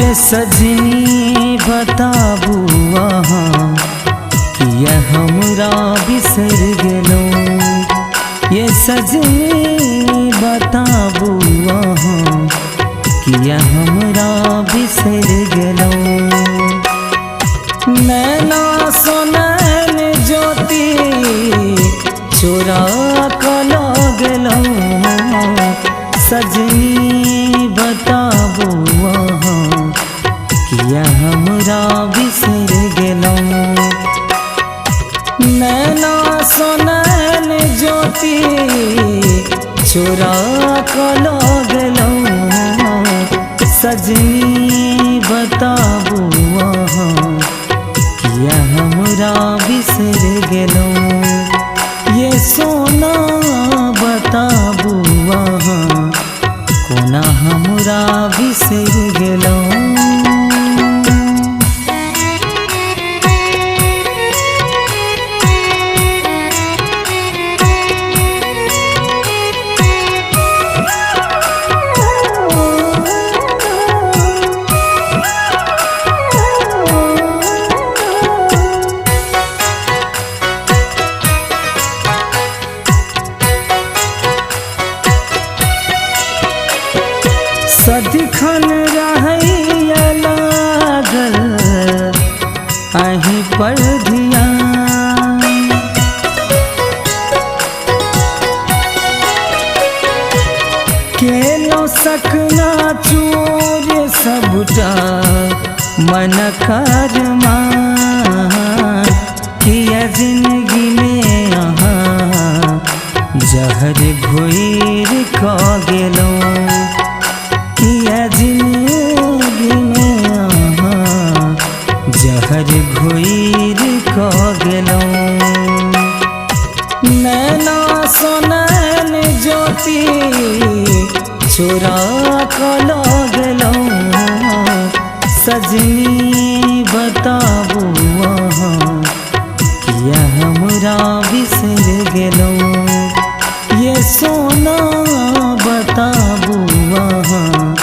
ये सजनी बताबू अहाँ किया हमरा बिसर गेलो। ये सजनी बताबू अहाँ किया हमरा बिसर गेलो। नैना सोनैन ज्योति चोरा क ल गेलो। सजनी बताबू अहाँ किया हमरा बिसर गेलो। नैना सोनैन ज्योति चोरा क ल गेलो। सजनी बताबू अहाँ किया हमरा बिसर गेलो। ये सोना बताबू अहाँ कोना हमरा बिसर गेलो। सदिखन रहैया लागल अहीं पर ध्यान। केलो सकना चोर सबटा मन करमान। किया जिंदगी में अहाँ जहर घोर क गेलो। किया जिंदगी में अहाँ जहर घोर क गेलो। नैना सोनैन ज्योति चोरा क ल गेलो। सजनी बताबू अहाँ किया हमरा बिसर गेलो। ये सोना बताबू अहाँ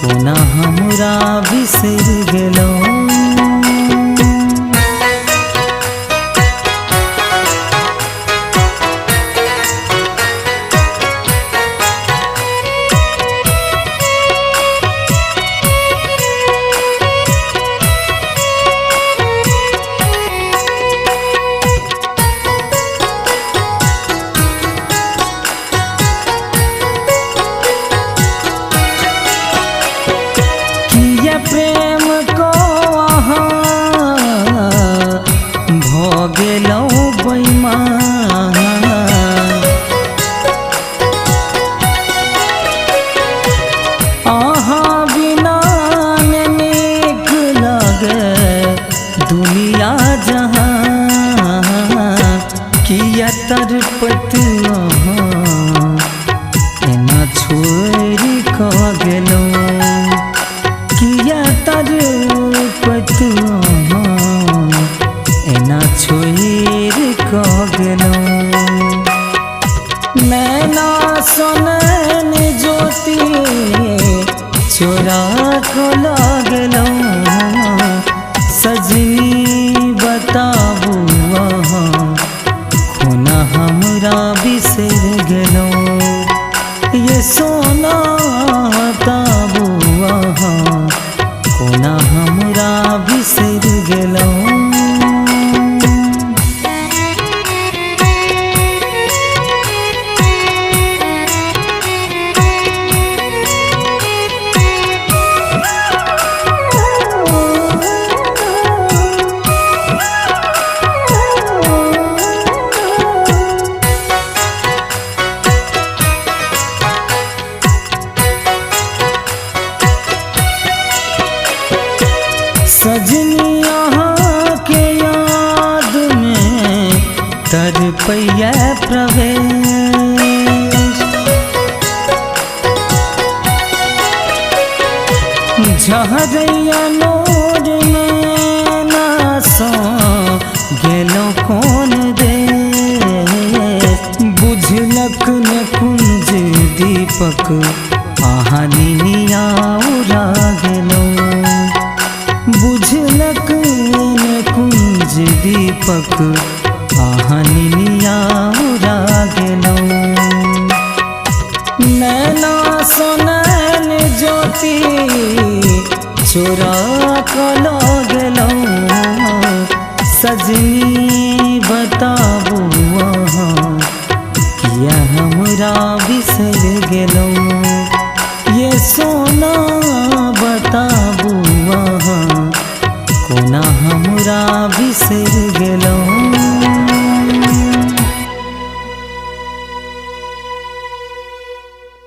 कोना हमरा बिसर गेलो। प्रेम को अहाँ भ गेलो बेईमान। अहाँ बिना नीक लगे दुनिया जहाँ। किया तड़पत अहाँ एना छोड़ क गेलो। किया तड़पत अहाँ एना छोड़ क गेलो। नैना सोनैन ज्योति चोरा क ल गेलो। सजनी बताबू अहाँ कोना हमरा बिसर गेलो। ये सोना बताबू अहाँ कोना हमरा बिसर गेलो। सजनी अहाँ के याद में तड़पैया प्रवेश। झहरैया नोर में नासा गेलो कौन देश। बुझलक न कुंज दीपक अहाँ निनिया उड़ा गेलो। दीपक आहनिया उड़ा गेलौं। नैना सोनैन ज्योति चोरा कलो गेलौं। सजनी बताबू अहाँ किया हमरा बिसर गेलौं। ये सोना बताबू अहाँ कोना हमरा बिसर गेलौं।